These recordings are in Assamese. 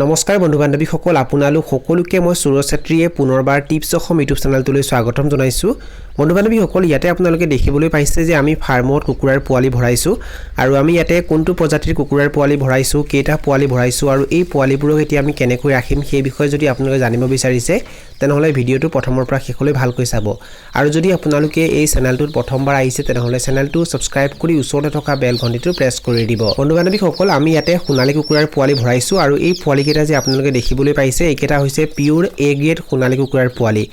নমস্কাৰ বন্ধু বান্ধৱীসকল আপোনালোক সকলোকে মই সুৰজ ছাত্ৰীয়ে পুনৰবাৰ টিপছ অসম ইউটিউব চেনেলটোলৈ স্বাগতম জনাইছোঁ বন্ধু বান্ধৱীসকল ইয়াতে আপোনালোকে দেখিবলৈ পাইছে যে আমি ফাৰ্মত কুকুৰাৰ পোৱালি ভৰাইছোঁ আৰু আমি ইয়াতে কোনটো প্ৰজাতিৰ কুকুৰাৰ পোৱালি ভৰাইছোঁ কেইটা পোৱালি ভৰাইছোঁ আৰু এই পোৱালিবোৰক এতিয়া আমি কেনেকৈ ৰাখিম সেই বিষয়ে যদি আপোনালোকে জানিব বিচাৰিছে তেনেহলে ভিডিওটো প্ৰথমৰ পৰা শেষলৈ ভালকৈ চাব আৰু যদি আপোনালোকে এই চেনেলটোত প্ৰথমবাৰ আহিছে তেনেহলে চেনেলটো সাবস্ক্ৰাইব কৰি ওচৰতে থকা বেল ঘণ্টিটো প্ৰেছ কৰি দিব বন্ধু বান্ধৱীসকল আমি ইয়াতে সোণালী কুকুৰাৰ পোৱালি ভৰাইছোঁ আৰু এই পোৱালি কেইটা যে আপোনালোকে দেখিবলৈ পাইছে এইকেইটা হৈছে পিওৰ এ গ্ৰেড সোণালী কুকুৰাৰ পোৱালি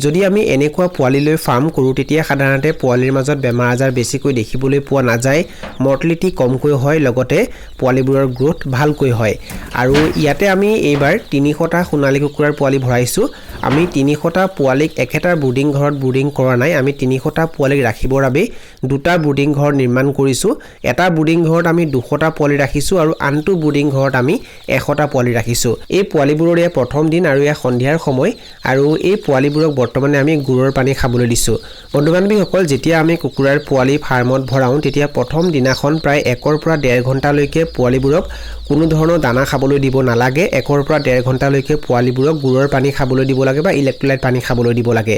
যদি আমি এনেকুৱা পোৱালি লৈ ফাৰ্ম কৰো তেতিয়া সাধাৰণতে পোৱালিৰ মাজত বেমাৰ আজাৰ বেছিকৈ দেখিবলৈ পোৱা নাযায় মৰ্টেলিটি কমকৈ হয় লগতে পোৱালিবোৰৰ গ্ৰোথ ভালকৈ হয় আৰু ইয়াতে আমি এইবাৰ 300টা সোণালী কুকুৰাৰ পোৱালি ভৰাইছোঁ আমি 300টা পোৱালিক একেটা ব্ৰুডিং ঘৰত ব্ৰুডিং কৰা নাই আমি 300টা পোৱালিক ৰাখিবৰ বাবে দুটা ব্ৰুডিং ঘৰ নিৰ্মাণ কৰিছোঁ এটা ব্ৰুডিং ঘৰত আমি 200টা পোৱালি ৰাখিছোঁ আৰু আনটো ব্ৰুডিং ঘৰত আমি 100টা পোৱালি ৰাখিছোঁ এই পোৱালিবোৰৰ এয়া প্ৰথম দিন আৰু এয়া সন্ধিয়াৰ সময় আৰু এই পোৱালিবোৰক বৰ্তমানে আমি গুৰৰ পানী খাবলৈ দিছোঁ বন্ধু বান্ধৱীসকল যেতিয়া আমি কুকুৰাৰ পোৱালি ফাৰ্মত ভৰাওঁ তেতিয়া প্ৰথম দিনাখন প্ৰায় 1 পৰা 1.5 ঘণ্টালৈকে পোৱালিবোৰক কোনো ধৰণৰ দানা খাবলৈ দিব নালাগে 1 পৰা 1.5 ঘণ্টালৈকে পোৱালিবোৰক গুৰৰ পানী খাবলৈ দিব লাগে বা ইলেক্ট্ৰোলাইট পানী খাবলৈ দিব লাগে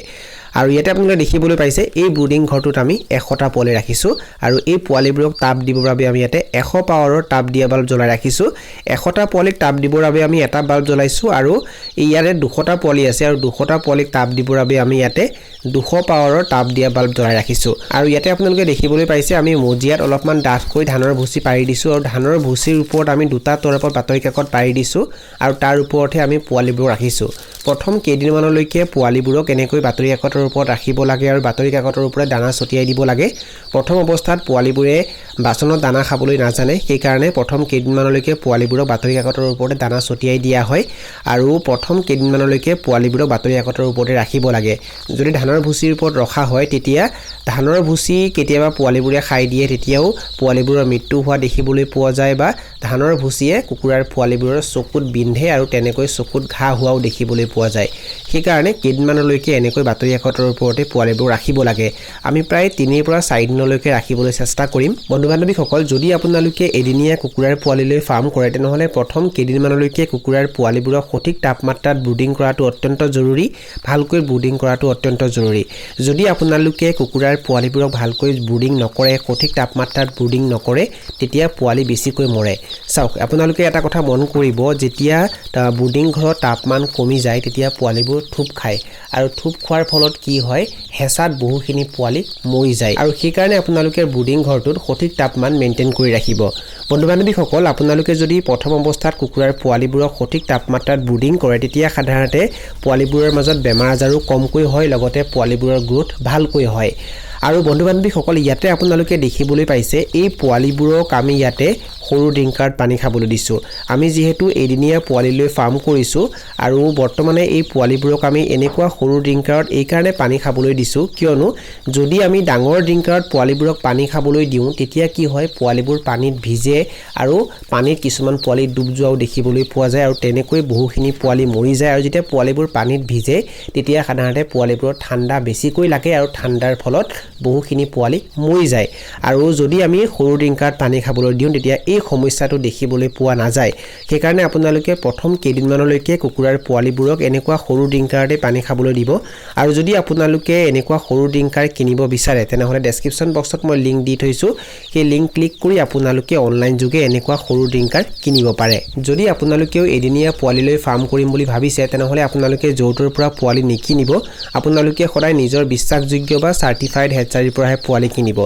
আৰু ইয়াতে আপোনালোকে দেখিবলৈ পাইছে এই ব্ৰুডিং ঘৰটোত আমি 100টা পোৱালি ৰাখিছোঁ আৰু এই পোৱালিবোৰক তাপ দিবৰ বাবে আমি ইয়াতে 100 পাৱাৰৰ তাপ দিয়া বাল্ব জ্বলাই ৰাখিছোঁ 100টা পোৱালিক তাপ দিবৰ বাবে আমি এটা বাল্ব জ্বলাইছোঁ আৰু ইয়াৰে 200টা পোৱালি আছে আৰু 200টা পোৱালিক তাপ দিবৰ বাবে আমি ইয়াতে 200 পাৱাৰৰ তাপ দিয়া বাল্ব জ্বলাই ৰাখিছোঁ আৰু ইয়াতে আপোনালোকে দেখিবলৈ পাইছে আমি মজিয়াত অলপমান ডাঠকৈ ধানৰ ভুচি পাৰি দিছোঁ আৰু ধানৰ ভুচিৰ ওপৰত আমি দুটা তৰপৰ বাতৰি কাকত পাৰি দিছোঁ আৰু তাৰ ওপৰতে আমি পোৱালিবোৰ ৰাখিছোঁ প্ৰথম কেইদিনমানলৈকে পোৱালিবোৰক এনেকৈ বাতৰি কাকতৰ ওপৰত ৰাখিব লাগে আৰু বাতৰি কাকতৰ ওপৰত দানা ছটিয়াই দিব লাগে প্ৰথম অৱস্থাত পোৱালিবোৰে বাচনত দানা খাবলৈ নাজানে সেই কাৰণে প্ৰথম কেইদিনমানলৈকে পোৱালিবোৰক বাতৰি কাকতৰ ওপৰতে দানা ছটিয়াই দিয়া হয় আৰু প্ৰথম কেইদিনমানলৈকে পোৱালিবোৰক বাতৰি কাকতৰ ওপৰতে ৰাখিব লাগে যদি ধানৰ ভুচিৰ ওপৰত ৰখা হয় তেতিয়া ধানৰ ভুচি কেতিয়াবা পোৱালিবোৰে খাই দিয়ে তেতিয়াও পোৱালিবোৰৰ মৃত্যু হোৱা দেখিবলৈ পোৱা যায় বা ধানৰ ভুচিয়ে কুকুৰাৰ পোৱালিবোৰৰ চকুত বিন্ধে আৰু তেনেকৈ চকুত ঘাঁ হোৱাও দেখিবলৈ পোৱা যায় সেই কাৰণে কেইদিনমানলৈকে এনেকৈ বাতৰি কাকতৰ ওপৰতে পোৱালিবোৰ ৰাখিব লাগে আমি প্ৰায় 3 পৰা 4 দিনলৈকে ৰাখিবলৈ চেষ্টা কৰিম বন্ধু বান্ধৱীসকল যদি আপোনালোকে এদিনীয়া কুকুৰাৰ পোৱালি লৈ ফাৰ্ম কৰে তেনেহলে প্ৰথম কেইদিনমানলৈকে কুকুৰাৰ পোৱালিবোৰক সঠিক তাপমাত্ৰাত ব্ৰুডিং কৰাটো অত্যন্ত জৰুৰী ভালকৈ ব্ৰুডিং কৰাটো অত্যন্ত জৰুৰী যদি আপোনালোকে কুকুৰাৰ পোৱালিবোৰক ভালকৈ ব্ৰুডিং নকৰে সঠিক তাপমাত্ৰাত ব্ৰুডিং নকৰে তেতিয়া পোৱালি বেছিকৈ মৰে চাওক আপোনালোকে এটা কথা মন কৰিব যেতিয়া ব্ৰুডিং ঘৰৰ তাপমান কমি যায় তেতিয়া পোৱালিবোৰ থুপ খায় আৰু থুপ খোৱাৰ ফলত কি হয় হেঁচাত বহুখিনি পোৱালি মৰি যায় আৰু সেই কাৰণে আপোনালোকে ব্ৰুডিং ঘৰটোত সঠিক তাপমান মেইনটেইন কৰি ৰাখিব বন্ধু বান্ধৱীসকল আপোনালোকে যদি প্ৰথম অৱস্থাত কুকুৰাৰ পোৱালিবোৰক সঠিক তাপমাত্ৰাত ব্ৰুডিং কৰে তেতিয়া সাধাৰণতে পোৱালিবোৰৰ মাজত বেমাৰ আজাৰো কমকৈ হয় লগতে পোৱালিবোৰৰ গ্ৰোথ ভালকৈ হয় আৰু বন্ধু বান্ধৱীসকল ইয়াতে আপোনালোকে দেখিবলৈ পাইছে এই পোৱালিবোৰক আমি ইয়াতে সৰু ড্ৰিংকাৰত পানী খাবলৈ দিছোঁ আমি যেহেতু এদিনীয়া পোৱালি লৈ ফাৰ্ম কৰিছোঁ আৰু বৰ্তমানে এই পোৱালিবোৰক আমি এনেকুৱা সৰু ড্ৰিংকাৰত এই কাৰণে পানী খাবলৈ দিছোঁ কিয়নো যদি আমি ডাঙৰ ড্ৰিংকাৰত পোৱালিবোৰক পানী খাবলৈ দিওঁ তেতিয়া কি হয় পোৱালিবোৰ পানীত ভিজে আৰু পানীত কিছুমান পোৱালি ডুব যোৱাও দেখিবলৈ পোৱা যায় আৰু তেনেকৈ বহুখিনি পোৱালি মৰি যায় আৰু যেতিয়া পোৱালিবোৰ পানীত ভিজে তেতিয়া সাধাৰণতে পোৱালিবোৰৰ ঠাণ্ডা বেছিকৈ লাগে আৰু ঠাণ্ডাৰ ফলত বহুখিনি পোৱালি মৰি যায় আৰু যদি আমি সৰু ড্ৰিংকাৰত পানী খাবলৈ দিওঁ তেতিয়া এই সমস্যাটো দেখিবলৈ পোৱা নাযায় সেই কাৰণে আপোনালোকে প্ৰথম কেইদিনমানলৈকে কুকুৰাৰ পোৱালিবোৰক এনেকুৱা সৰু ড্ৰিংকাৰতে পানী খাবলৈ দিব আৰু যদি আপোনালোকে এনেকুৱা সৰু ড্ৰিংকাৰ কিনিব বিচাৰে তেনেহলে ডেসক্ৰিপচন বক্সত মই লিংক দি থৈছোঁ সেই লিংক ক্লিক কৰি আপোনালোকে অনলাইন যোগে এনেকুৱা সৰু ড্ৰিংকাৰ কিনিব পাৰে যদি আপোনালোকেও এদিনীয়া পোৱালি লৈ ফাৰ্ম কৰিম বুলি ভাবিছে তেনেহলে আপোনালোকে যৌতৰ পৰা পোৱালি নিকিনিব আপোনালোকে সদায় নিজৰ বিশ্বাসযোগ্য বা চাৰ্টিফাইড হেচাৰীৰ পৰাহে পোৱালি কিনিব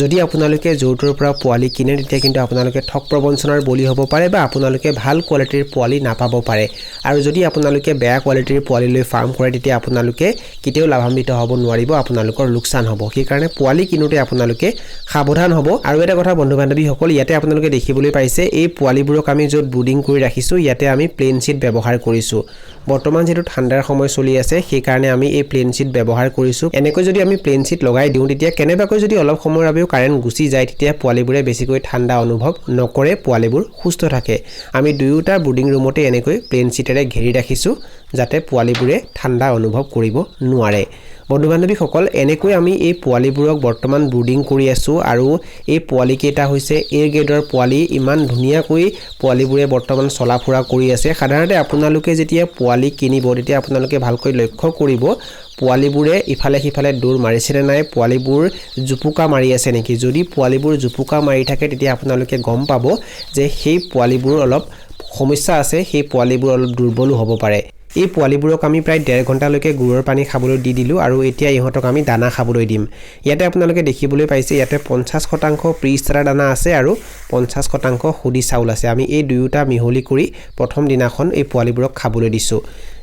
যদি আপোনালোকে যৌতৰ পৰা পোৱালি কিনে তেতিয়া কিন্তু আপোনালোকে ঠক প্ৰবঞ্চনাৰ বলি হ'ব পাৰে বা আপোনালোকে ভাল কোৱালিটিৰ পোৱালি নাপাব পাৰে আৰু যদি আপোনালোকে বেয়া কোৱালিটিৰ পোৱালি লৈ ফাৰ্ম কৰে তেতিয়া আপোনালোকে কেতিয়াও লাভান্বিত হ'ব নোৱাৰিব আপোনালোকৰ লোকচান হ'ব সেই কাৰণে পোৱালি কিনোতে আপোনালোকে সাৱধান হ'ব আৰু এটা কথা বন্ধু বান্ধৱীসকল ইয়াতে আপোনালোকে দেখিবলৈ পাইছে এই পোৱালিবোৰক আমি য'ত ব্ৰুডিং কৰি ৰাখিছোঁ ইয়াতে আমি প্লেন শ্বীট ব্যৱহাৰ কৰিছোঁ বৰ্তমান যেটো ঠাণ্ডাৰ সময় চলি আছে সেই কাৰণে আমি এই প্লেন শ্বীট ব্যৱহাৰ কৰিছোঁ এনেকৈ যদি আমি প্লেন শ্বীট লগাই দিওঁ তেতিয়া কেনেবাকৈ যদি অলপ সময়ৰ বাবেও কাৰেণ্ট গুচি যায় তেতিয়া পোৱালিবোৰে বেছিকৈ ঠাণ্ডা অনুভৱ নকৰে পোৱালিবোৰ সুস্থ থাকে আমি দুয়োটা ব্ৰুডিং ৰুমতে এনেকৈ প্লেন শ্বীটেৰে ঘেৰি ৰাখিছোঁ যাতে পোৱালিবোৰে ঠাণ্ডা অনুভৱ কৰিব নোৱাৰে বন্ধু বান্ধৱীসকল এনেকৈ আমি এই পোৱালিবোৰক বৰ্তমান ব্ৰুডিং কৰি আছোঁ আৰু এই পোৱালিকেইটা হৈছে এ গ্ৰেডৰ পোৱালি ইমান ধুনীয়াকৈ পোৱালিবোৰে বৰ্তমান চলা ফুৰা কৰি আছে সাধাৰণতে আপোনালোকে যেতিয়া পোৱালি কিনিব তেতিয়া আপোনালোকে ভালকৈ লক্ষ্য কৰিব পোৱালিবোৰে ইফালে সিফালে দৌৰ মাৰিছেনে নাই পোৱালিবোৰ জুপুকা মাৰি আছে নেকি যদি পোৱালিবোৰ জুপুকা মাৰি থাকে তেতিয়া আপোনালোকে গম পাব যে সেই পোৱালিবোৰ অলপ সমস্যা আছে সেই পোৱালিবোৰ অলপ দুৰ্বলো হ'ব পাৰে এই পোৱালিবোৰক আমি প্ৰায় 1.5 ঘণ্টালৈকে গুৰৰ পানী খাবলৈ দি দিলোঁ আৰু এতিয়া ইহঁতক আমি দানা খাবলৈ দিম ইয়াতে আপোনালোকে দেখিবলৈ পাইছে ইয়াতে 50% প্ৰিষ্টাৰ দানা আছে আৰু 50% খুদি চাউল আছে আমি এই দুয়োটা মিহলি কৰি প্ৰথম দিনাখন এই পোৱালিবোৰক খাবলৈ দিছোঁ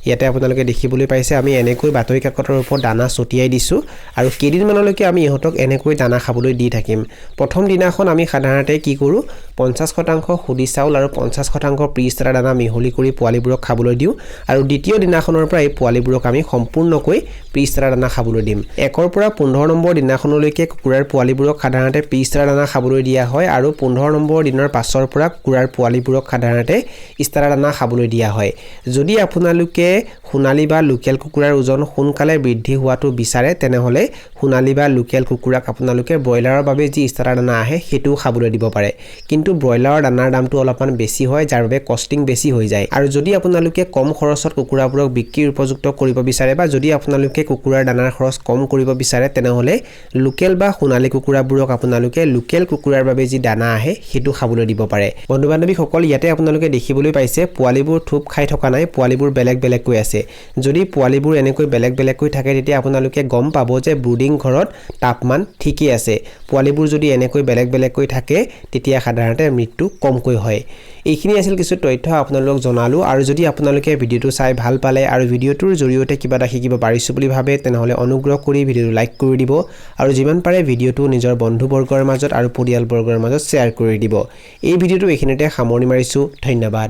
ইয়াতে আপোনালোকে দেখিবলৈ পাইছে আমি এনেকৈ বাতৰি কাকতৰ ওপৰত দানা ছটিয়াই দিছোঁ আৰু কেইদিনমানলৈকে আমি ইহঁতক এনেকৈ দানা খাবলৈ দি থাকিম প্ৰথম দিনাখন আমি সাধাৰণতে কি কৰোঁ 50% খুদি চাউল আৰু 50% প্ৰিষ্টাৰ দানা মিহলি কৰি পোৱালিবোৰক খাবলৈ দিওঁ আৰু দ্বিতীয় দিনাখনৰ পৰা এই পোৱালিবোৰক আমি সম্পূৰ্ণকৈ প্ৰিষ্টাৰ দানা খাবলৈ দিম 1 পৰা 15 নম্বৰ দিনাখনলৈকে কুকুৰাৰ পোৱালিবোৰক সাধাৰণতে প্ৰিষ্টাৰ দানা খাবলৈ দিয়া হয় আৰু 15 নম্বৰ দিনৰ পাছৰ পৰা কুকুৰাৰ পোৱালিবোৰক সাধাৰণতে ষ্টাৰ দানা খাবলৈ দিয়া হয় যদি আপোনালোকে সোণালী বা লোকেল কুকুৰাৰ ওজন সোনকালে বৃদ্ধি হোৱাটো বিচাৰে তেনেহলে সোণালী বা লোকেল কুকুৰাক আপোনালোকে ব্ৰইলাৰৰ বাবে যি ষ্টাৰ দানা আহে সেইটো খাবলৈ দিব পাৰে কিন্তু ব্ৰইলাৰৰ দানাৰ দামটো অলপমান বেছি হয় যাৰ বাবে কষ্টিং বেছি হৈ যায় আৰু যদি আপোনালোকে কম খৰচত কুকুৰাবোৰক বিক্ৰীৰ উপযুক্ত কৰিব বিচাৰে বা যদি আপোনালোকে কুকুৰাৰ দানাৰ খৰচ কম কৰিব বিচাৰে তেনেহলে লোকেল বা সোণালী কুকুৰাবোৰক আপোনালোকে লোকেল কুকুৰাৰ বাবে যি দানা আহে সেইটো খাবলৈ দিব পাৰে বন্ধু বান্ধৱীসকল ইয়াতে আপোনালোকে দেখিবলৈ পাইছে পোৱালিবোৰ থুপ খাই থকা নাই পোৱালিবোৰ বেলেগ বেলেগকৈ আছে যদি পোৱালিবোৰ এনেকৈ বেলেগ বেলেগকৈ থাকে তেতিয়া আপোনালোকে গম পাব যে ব্ৰুডিং ঘৰত তাপমান ঠিকই আছে পোৱালিবোৰ যদি এনেকৈ বেলেগ বেলেগকৈ থাকে তেতিয়া সাধাৰণতে মৃত্যু কমকৈ হয় এইখিনি আছিল কিছু তথ্য আপোনালোকক জনালো আৰু যদি আপোনালোকে ভিডিওটো চাই ভাল পালে আৰু ভিডিওটোৰ জৰিয়তে কিবা এটা শিকিব পাৰিছো বুলি ভাবে তেনেহলে অনুগ্ৰহ কৰি ভিডিওটো লাইক কৰি দিব আৰু যিমান পাৰে ভিডিওটো নিজৰ বন্ধুবৰ্গৰ মাজত আৰু পৰিয়ালবৰ্গৰ মাজত শ্বেয়াৰ কৰি দিব এই ভিডিওটো এইখিনিতে সামৰণি মাৰিছো ধন্যবাদ